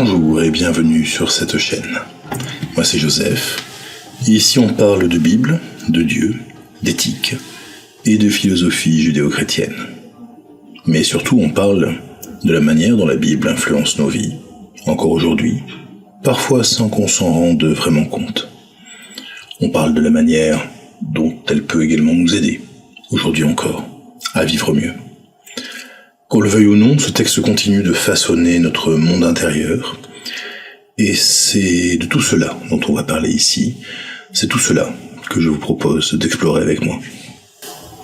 Bonjour et bienvenue sur cette chaîne. Moi c'est Joseph, et ici on parle de Bible, de Dieu, d'éthique et de philosophie judéo-chrétienne. Mais surtout on parle de la manière dont la Bible influence nos vies, encore aujourd'hui, parfois sans qu'on s'en rende vraiment compte. On parle de la manière dont elle peut également nous aider, aujourd'hui encore, à vivre mieux. Qu'on le veuille ou non, ce texte continue de façonner notre monde intérieur, et c'est de tout cela dont on va parler ici, c'est tout cela que je vous propose d'explorer avec moi.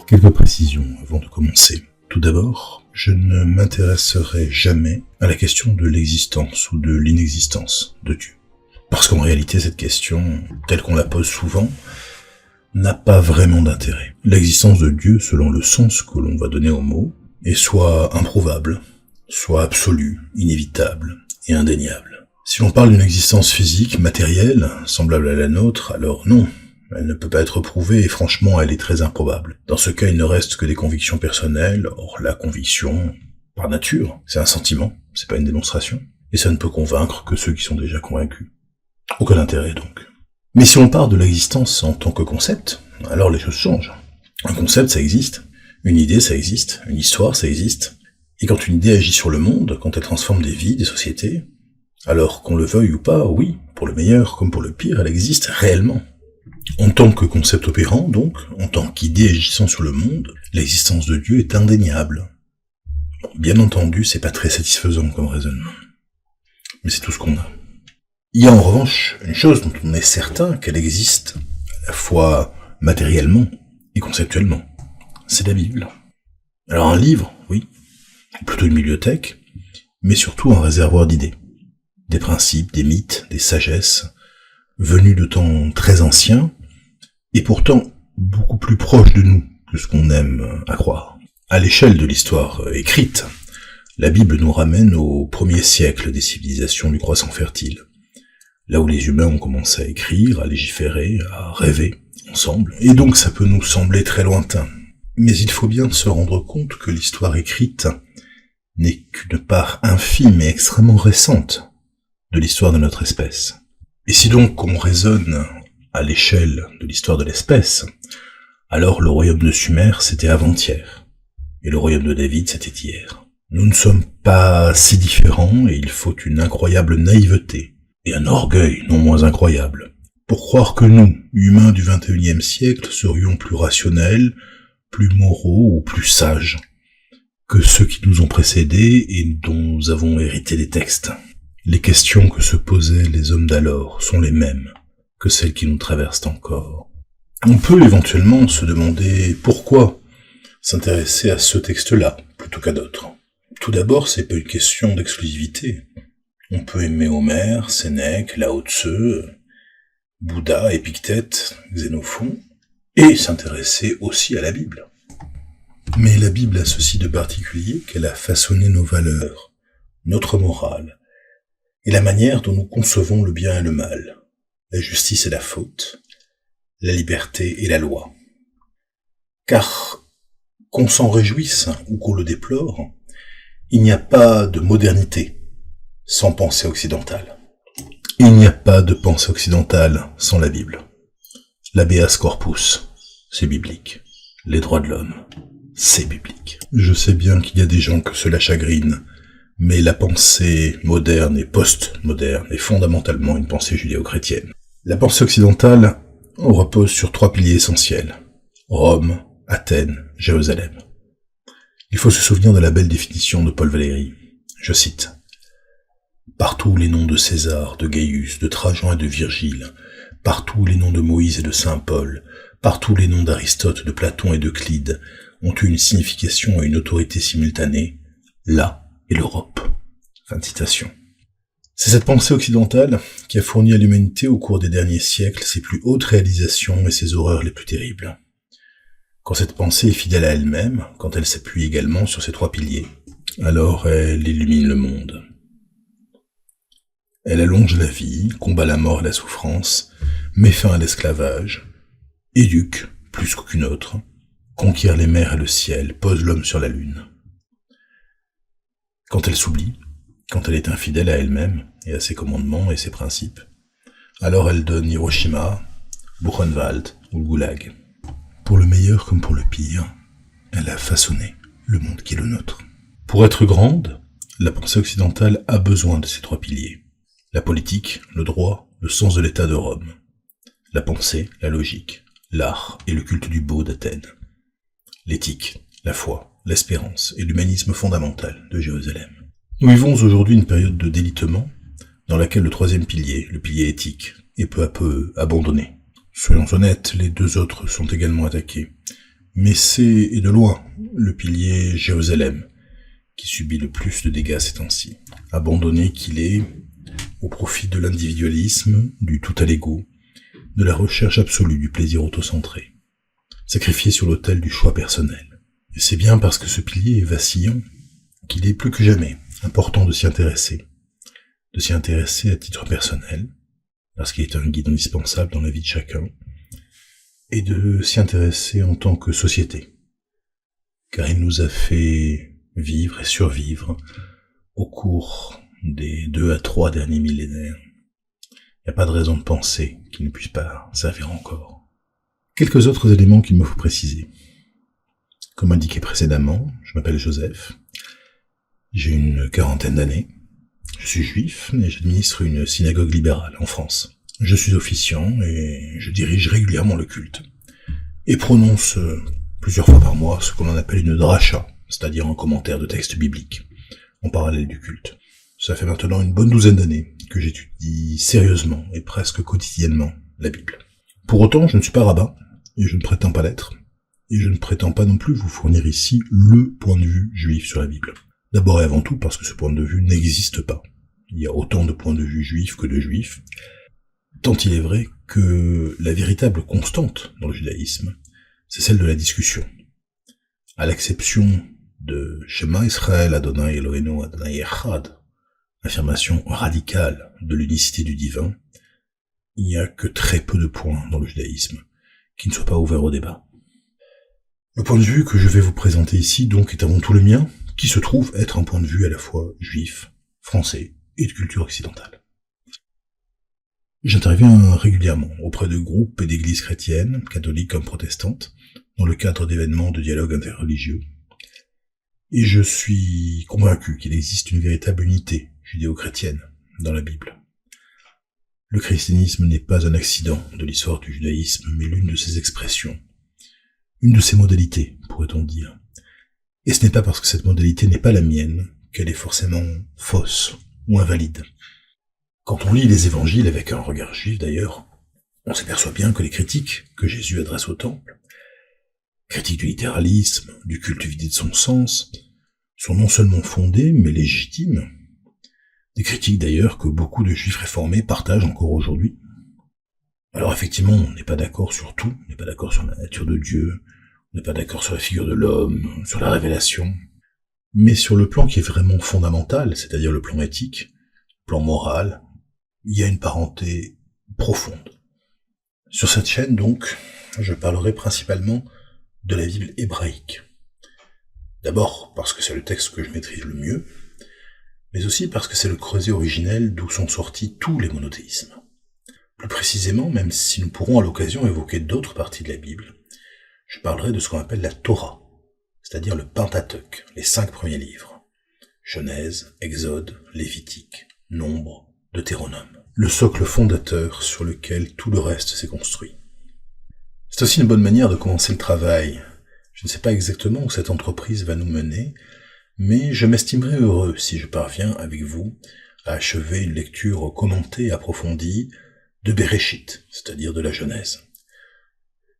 Quelques précisions avant de commencer. Tout d'abord, je ne m'intéresserai jamais à la question de l'existence ou de l'inexistence de Dieu. Parce qu'en réalité, cette question, telle qu'on la pose souvent, n'a pas vraiment d'intérêt. L'existence de Dieu, selon le sens que l'on va donner au mot, est soit improuvable, soit absolue, inévitable et indéniable. Si l'on parle d'une existence physique, matérielle, semblable à la nôtre, alors non, elle ne peut pas être prouvée et franchement elle est très improbable. Dans ce cas, il ne reste que des convictions personnelles, or la conviction, par nature, c'est un sentiment, c'est pas une démonstration, et ça ne peut convaincre que ceux qui sont déjà convaincus. Aucun intérêt donc. Mais si on parle de l'existence en tant que concept, alors les choses changent. Un concept, ça existe. Une idée, ça existe. Une histoire, ça existe. Et quand une idée agit sur le monde, quand elle transforme des vies, des sociétés, alors qu'on le veuille ou pas, oui, pour le meilleur comme pour le pire, elle existe réellement. En tant que concept opérant, donc, en tant qu'idée agissant sur le monde, l'existence de Dieu est indéniable. Bon, bien entendu, c'est pas très satisfaisant comme raisonnement. Mais c'est tout ce qu'on a. Il y a en revanche une chose dont on est certain qu'elle existe, à la fois matériellement et conceptuellement. C'est la Bible. Alors un livre, oui, plutôt une bibliothèque, mais surtout un réservoir d'idées. Des principes, des mythes, des sagesses, venus de temps très anciens, et pourtant beaucoup plus proches de nous que ce qu'on aime à croire. À l'échelle de l'histoire écrite, la Bible nous ramène au premier siècle des civilisations du croissant fertile, là où les humains ont commencé à écrire, à légiférer, à rêver ensemble, et donc ça peut nous sembler très lointain. Mais il faut bien se rendre compte que l'histoire écrite n'est qu'une part infime et extrêmement récente de l'histoire de notre espèce. Et si donc on raisonne à l'échelle de l'histoire de l'espèce, alors le royaume de Sumer c'était avant-hier, et le royaume de David c'était hier. Nous ne sommes pas si différents et il faut une incroyable naïveté, et un orgueil non moins incroyable, pour croire que nous, humains du XXIe siècle, serions plus rationnels, plus moraux ou plus sages que ceux qui nous ont précédés et dont nous avons hérité des textes. Les questions que se posaient les hommes d'alors sont les mêmes que celles qui nous traversent encore. On peut éventuellement se demander pourquoi s'intéresser à ce texte-là plutôt qu'à d'autres. Tout d'abord, c'est pas une question d'exclusivité. On peut aimer Homère, Sénèque, Lao Tse, Bouddha, Épictète, Xénophon, et s'intéresser aussi à la Bible. Mais la Bible a ceci de particulier qu'elle a façonné nos valeurs, notre morale, et la manière dont nous concevons le bien et le mal, la justice et la faute, la liberté et la loi. Car, qu'on s'en réjouisse ou qu'on le déplore, il n'y a pas de modernité sans pensée occidentale. Il n'y a pas de pensée occidentale sans la Bible. L'habeas corpus, c'est biblique. Les droits de l'homme, c'est biblique. Je sais bien qu'il y a des gens que cela chagrine, mais la pensée moderne et post-moderne est fondamentalement une pensée judéo-chrétienne. La pensée occidentale repose sur 3 piliers essentiels. Rome, Athènes, Jérusalem. Il faut se souvenir de la belle définition de Paul Valéry. Je cite. « Partout les noms de César, de Gaius, de Trajan et de Virgile, partout les noms de Moïse et de Saint Paul, partout les noms d'Aristote, de Platon et d'Euclide ont eu une signification et une autorité simultanée. Là est l'Europe. » Fin de citation. C'est cette pensée occidentale qui a fourni à l'humanité au cours des derniers siècles ses plus hautes réalisations et ses horreurs les plus terribles. Quand cette pensée est fidèle à elle-même, quand elle s'appuie également sur ces 3 piliers, alors elle illumine le monde. Elle allonge la vie, combat la mort et la souffrance, met fin à l'esclavage, éduque, plus qu'aucune autre, conquiert les mers et le ciel, pose l'homme sur la lune. Quand elle s'oublie, quand elle est infidèle à elle-même, et à ses commandements et ses principes, alors elle donne Hiroshima, Buchenwald ou le Goulag. Pour le meilleur comme pour le pire, elle a façonné le monde qui est le nôtre. Pour être grande, la pensée occidentale a besoin de ces trois piliers. La politique, le droit, le sens de l'état de Rome. La pensée, la logique, l'art et le culte du beau d'Athènes. L'éthique, la foi, l'espérance et l'humanisme fondamental de Jérusalem. Nous vivons aujourd'hui une période de délitement dans laquelle le troisième pilier, le pilier éthique, est peu à peu abandonné. Soyons honnêtes, les deux autres sont également attaqués. Mais c'est, et de loin, le pilier Jérusalem qui subit le plus de dégâts ces temps-ci. Abandonné qu'il est au profit de l'individualisme, du tout à l'ego, de la recherche absolue du plaisir autocentré, sacrifié sur l'autel du choix personnel. Et c'est bien parce que ce pilier est vacillant qu'il est plus que jamais important de s'y intéresser à titre personnel, parce qu'il est un guide indispensable dans la vie de chacun, et de s'y intéresser en tant que société, car il nous a fait vivre et survivre au cours des 2 à 3 derniers millénaires. Il n'y a pas de raison de penser qu'il ne puisse pas servir encore. Quelques autres éléments qu'il me faut préciser. Comme indiqué précédemment, je m'appelle Joseph, j'ai une 40aine d'années, je suis juif et j'administre une synagogue libérale en France. Je suis officiant et je dirige régulièrement le culte, et prononce plusieurs fois par mois ce que l'on appelle une dracha, c'est-à-dire un commentaire de texte biblique, en parallèle du culte. Ça fait maintenant une bonne douzaine d'années que j'étudie sérieusement et presque quotidiennement la Bible. Pour autant, je ne suis pas rabbin, et je ne prétends pas l'être, et je ne prétends pas non plus vous fournir ici le point de vue juif sur la Bible. D'abord et avant tout parce que ce point de vue n'existe pas. Il y a autant de points de vue juifs que de juifs, tant il est vrai que la véritable constante dans le judaïsme, c'est celle de la discussion. À l'exception de Shema Israël Adonai Eloheinu Adonai Echad, affirmation radicale de l'unicité du divin, il n'y a que très peu de points dans le judaïsme qui ne soient pas ouverts au débat. Le point de vue que je vais vous présenter ici donc est avant tout le mien, qui se trouve être un point de vue à la fois juif, français et de culture occidentale. J'interviens régulièrement auprès de groupes et d'églises chrétiennes, catholiques comme protestantes, dans le cadre d'événements de dialogue interreligieux, et je suis convaincu qu'il existe une véritable unité judéo-chrétienne dans la Bible. Le christianisme n'est pas un accident de l'histoire du judaïsme, mais l'une de ses expressions, une de ses modalités, pourrait-on dire. Et ce n'est pas parce que cette modalité n'est pas la mienne qu'elle est forcément fausse ou invalide. Quand on lit les évangiles avec un regard juif d'ailleurs, on s'aperçoit bien que les critiques que Jésus adresse au temple, critiques du littéralisme, du culte vidé de son sens, sont non seulement fondées, mais légitimes. Des critiques d'ailleurs que beaucoup de juifs réformés partagent encore aujourd'hui. Alors effectivement, on n'est pas d'accord sur tout, on n'est pas d'accord sur la nature de Dieu, on n'est pas d'accord sur la figure de l'homme, sur la révélation, mais sur le plan qui est vraiment fondamental, c'est-à-dire le plan éthique, le plan moral, il y a une parenté profonde. Sur cette chaîne donc, je parlerai principalement de la Bible hébraïque. D'abord parce que c'est le texte que je maîtrise le mieux, mais aussi parce que c'est le creuset originel d'où sont sortis tous les monothéismes. Plus précisément, même si nous pourrons à l'occasion évoquer d'autres parties de la Bible, je parlerai de ce qu'on appelle la Torah, c'est-à-dire le Pentateuque, les 5 premiers livres. Genèse, Exode, Lévitique, Nombre, Deutéronome. Le socle fondateur sur lequel tout le reste s'est construit. C'est aussi une bonne manière de commencer le travail. Je ne sais pas exactement où cette entreprise va nous mener, mais je m'estimerai heureux si je parviens avec vous à achever une lecture commentée et approfondie de Bereshit, c'est-à-dire de la Genèse.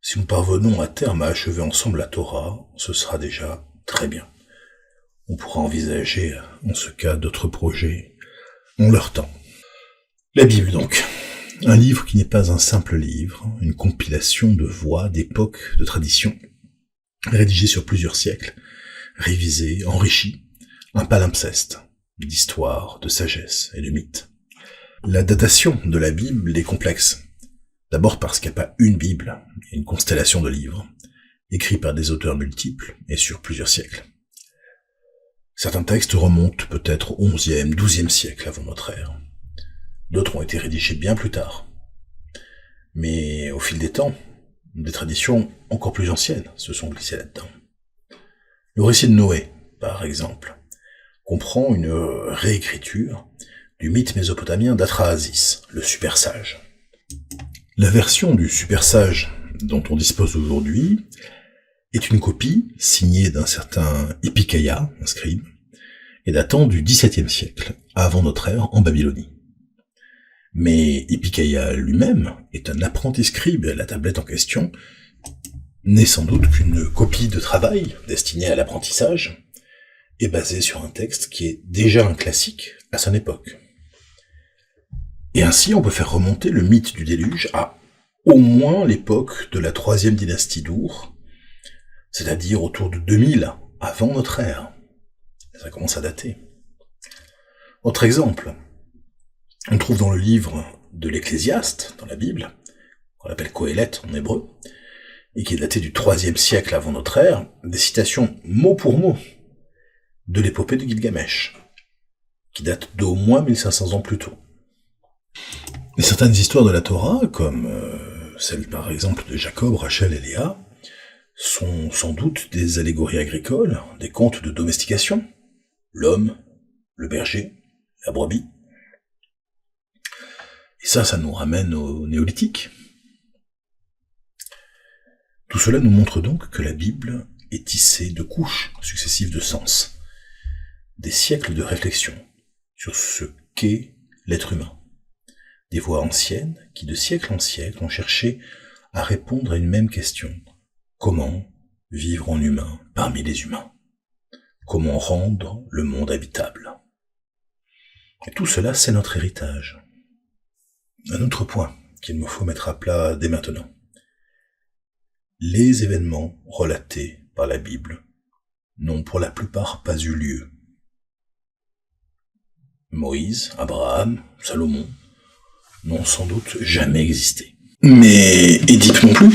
Si nous parvenons à terme à achever ensemble la Torah, ce sera déjà très bien. On pourra envisager, en ce cas, d'autres projets en leur temps. La Bible donc, un livre qui n'est pas un simple livre, une compilation de voix, d'époques, de traditions, rédigé sur plusieurs siècles, révisé, enrichi, un palimpseste d'histoire, de sagesse et de mythes. La datation de la Bible est complexe. D'abord parce qu'il n'y a pas une Bible, il y a une constellation de livres, écrits par des auteurs multiples et sur plusieurs siècles. Certains textes remontent peut-être au XIe, XIIe siècle avant notre ère. D'autres ont été rédigés bien plus tard. Mais au fil des temps, des traditions encore plus anciennes se sont glissées là-dedans. Le récit de Noé, par exemple, comprend une réécriture du mythe mésopotamien d'Atrahasis, le super sage. La version du super sage dont on dispose aujourd'hui est une copie signée d'un certain Hippicaïa, un scribe, et datant du XVIIe siècle, avant notre ère, en Babylonie. Mais Hippicaïa lui-même est un apprenti scribe, et la tablette en question n'est sans doute qu'une copie de travail destinée à l'apprentissage, et basée sur un texte qui est déjà un classique à son époque. Et ainsi, on peut faire remonter le mythe du déluge à au moins l'époque de la 3e dynastie d'Ur, c'est-à-dire autour de 2000 avant notre ère. Ça commence à dater. Autre exemple, on trouve dans le livre de l'Ecclésiaste, dans la Bible, qu'on appelle Qoéleth en hébreu, et qui est daté du 3e siècle avant notre ère, des citations mot pour mot de l'épopée de Gilgamesh, qui date d'au moins 1500 ans plus tôt. Et certaines histoires de la Torah, comme celle par exemple de Jacob, Rachel et Léa, sont sans doute des allégories agricoles, des contes de domestication, l'homme, le berger, la brebis. Et ça nous ramène au néolithique. Tout cela nous montre donc que la Bible est tissée de couches successives de sens, des siècles de réflexion sur ce qu'est l'être humain. Des voix anciennes qui, de siècle en siècle, ont cherché à répondre à une même question. Comment vivre en humain parmi les humains? Comment rendre le monde habitable? Et tout cela, c'est notre héritage. Un autre point qu'il me faut mettre à plat dès maintenant. Les événements relatés par la Bible n'ont pour la plupart pas eu lieu. Moïse, Abraham, Salomon n'ont sans doute jamais existé. Mais Édipe non plus.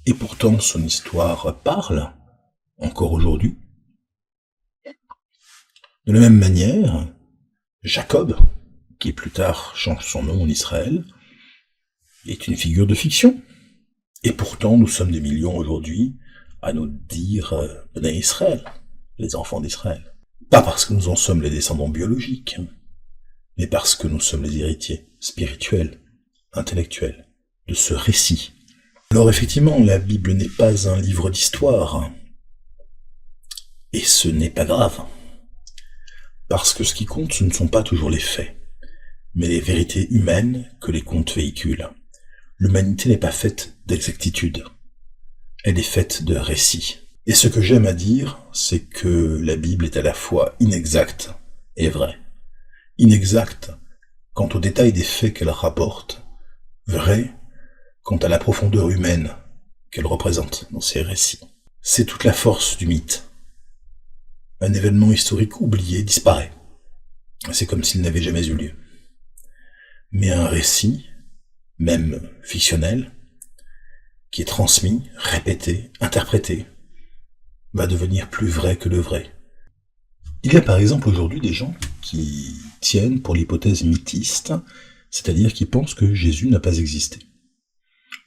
Et pourtant son histoire parle, encore aujourd'hui. De la même manière, Jacob, qui plus tard change son nom en Israël, est une figure de fiction. Et pourtant nous sommes des millions aujourd'hui à nous dire Bnei Israël, les enfants d'Israël. Pas parce que nous en sommes les descendants biologiques, mais parce que nous sommes les héritiers spirituels, intellectuels, de ce récit. Alors effectivement, la Bible n'est pas un livre d'histoire, et ce n'est pas grave, parce que ce qui compte, ce ne sont pas toujours les faits, mais les vérités humaines que les contes véhiculent. L'humanité n'est pas faite d'exactitude, elle est faite de récits. Et ce que j'aime à dire, c'est que la Bible est à la fois inexacte et vraie. Inexacte quant aux détails des faits qu'elle rapporte, vraie quant à la profondeur humaine qu'elle représente dans ses récits. C'est toute la force du mythe. Un événement historique oublié disparaît. C'est comme s'il n'avait jamais eu lieu. Mais un récit, même fictionnel, qui est transmis, répété, interprété, va devenir plus vrai que le vrai. Il y a par exemple aujourd'hui des gens qui tiennent pour l'hypothèse mythiste, c'est-à-dire qui pensent que Jésus n'a pas existé.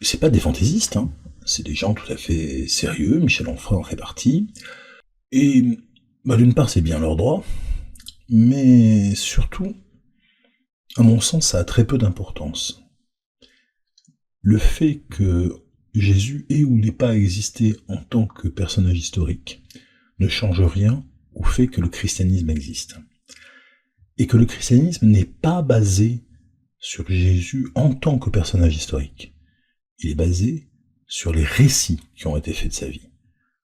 C'est pas des fantaisistes, c'est des gens tout à fait sérieux, Michel Onfray en fait partie, et d'une part c'est bien leur droit, mais surtout, à mon sens, ça a très peu d'importance. Le fait que Jésus ait ou n'ait pas existé en tant que personnage historique ne change rien au fait que le christianisme existe. Et que le christianisme n'est pas basé sur Jésus en tant que personnage historique. Il est basé sur les récits qui ont été faits de sa vie,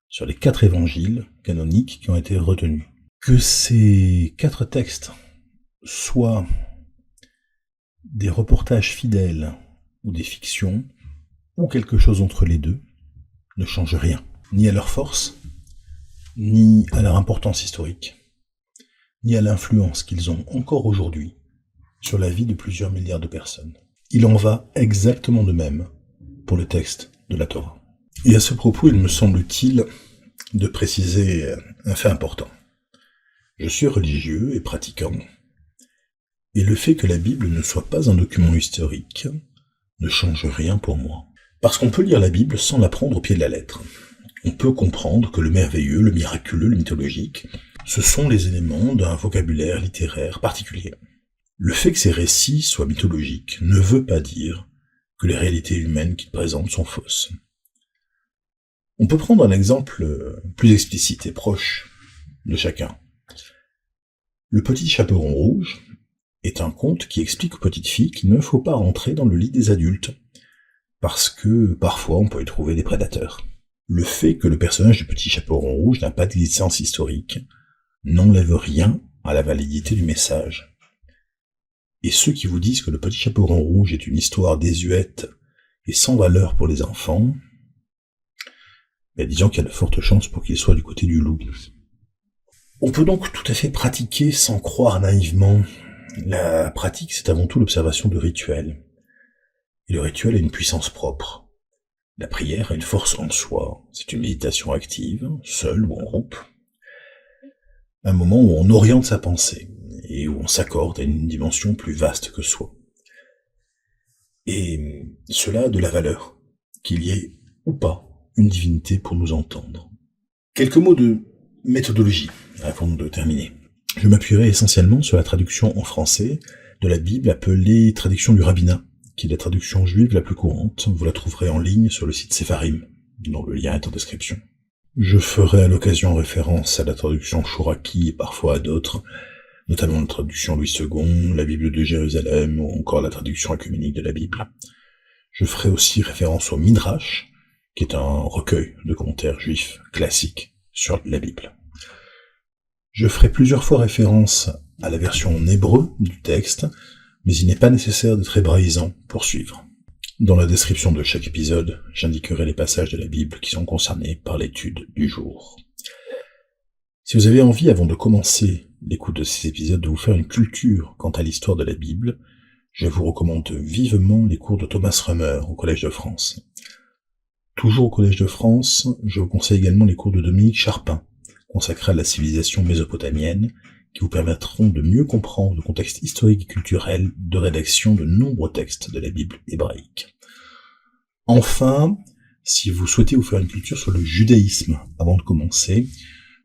sur les 4 évangiles canoniques qui ont été retenus. Que ces 4 textes soient des reportages fidèles ou des fictions, ou quelque chose entre les deux, ne change rien, ni à leur force, ni à leur importance historique, ni à l'influence qu'ils ont encore aujourd'hui sur la vie de plusieurs milliards de personnes. Il en va exactement de même pour le texte de la Torah. Et à ce propos, il me semble utile de préciser un fait important. Je suis religieux et pratiquant, Et le fait que la Bible ne soit pas un document historique ne change rien pour moi. Parce qu'on peut lire la Bible sans la prendre au pied de la lettre. On peut comprendre que le merveilleux, le miraculeux, le mythologique, ce sont les éléments d'un vocabulaire littéraire particulier. Le fait que ces récits soient mythologiques ne veut pas dire que les réalités humaines qu'ils présentent sont fausses. On peut prendre un exemple plus explicite et proche de chacun. Le petit chaperon rouge est un conte qui explique aux petites filles qu'il ne faut pas rentrer dans le lit des adultes, parce que parfois on peut y trouver des prédateurs. Le fait que le personnage du petit chaperon rouge n'a pas de licence historique n'enlève rien à la validité du message. Et ceux qui vous disent que le petit chaperon rouge est une histoire désuète et sans valeur pour les enfants, disons qu'il y a de fortes chances pour qu'il soit du côté du loup. On peut donc tout à fait pratiquer sans croire naïvement. La pratique, c'est avant tout l'observation de rituels. Et le rituel a une puissance propre. La prière a une force en soi. C'est une méditation active, seule ou en groupe. Un moment où on oriente sa pensée et où on s'accorde à une dimension plus vaste que soi. Et cela a de la valeur, qu'il y ait ou pas une divinité pour nous entendre. Quelques mots de méthodologie avant de terminer. Je m'appuierai essentiellement sur la traduction en français de la Bible appelée traduction du rabbinat, qui est la traduction juive la plus courante. Vous la trouverez en ligne sur le site Sepharim, dont le lien est en description. Je ferai à l'occasion référence à la traduction Chouraki et parfois à d'autres, notamment la traduction Louis II, la Bible de Jérusalem ou encore la traduction œcuménique de la Bible. Je ferai aussi référence au Midrash, qui est un recueil de commentaires juifs classiques sur la Bible. Je ferai plusieurs fois référence à la version en hébreu du texte, mais il n'est pas nécessaire d'être hébraïsant pour suivre. Dans la description de chaque épisode, j'indiquerai les passages de la Bible qui sont concernés par l'étude du jour. Si vous avez envie, avant de commencer l'écoute de ces épisodes, de vous faire une culture quant à l'histoire de la Bible, je vous recommande vivement les cours de Thomas Römer au Collège de France. Toujours au Collège de France, je vous conseille également les cours de Dominique Charpin, consacrés à la civilisation mésopotamienne, qui vous permettront de mieux comprendre le contexte historique et culturel de rédaction de nombreux textes de la Bible hébraïque. Enfin, si vous souhaitez vous faire une culture sur le judaïsme avant de commencer,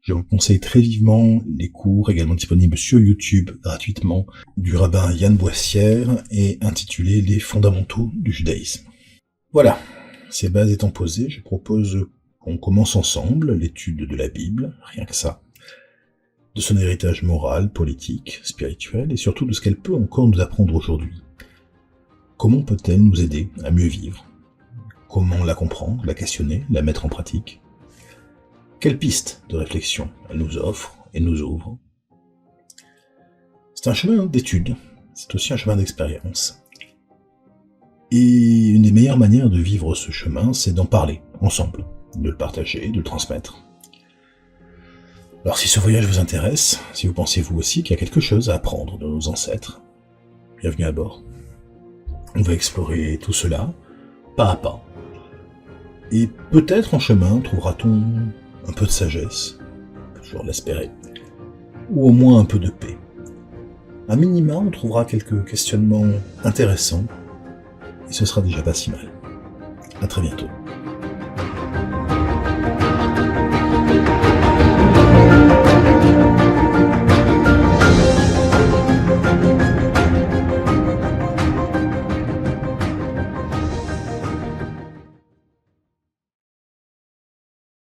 je vous conseille très vivement les cours également disponibles sur YouTube gratuitement du rabbin Yann Boissière et intitulés Les fondamentaux du judaïsme. Voilà, ces bases étant posées, je propose qu'on commence ensemble l'étude de la Bible, rien que ça, de son héritage moral, politique, spirituel, et surtout de ce qu'elle peut encore nous apprendre aujourd'hui. Comment peut-elle nous aider à mieux vivre? Comment la comprendre, la questionner, la mettre en pratique? Quelles pistes de réflexion elle nous offre et nous ouvre? C'est un chemin d'étude, c'est aussi un chemin d'expérience. Et une des meilleures manières de vivre ce chemin, c'est d'en parler, ensemble, de le partager, de le transmettre. Alors si ce voyage vous intéresse, si vous pensez vous aussi qu'il y a quelque chose à apprendre de nos ancêtres, bienvenue à bord. On va explorer tout cela, pas à pas. Et peut-être en chemin trouvera-t-on un peu de sagesse, on peut toujours l'espérer, ou au moins un peu de paix. À minima, on trouvera quelques questionnements intéressants, et ce sera déjà pas si mal. À très bientôt.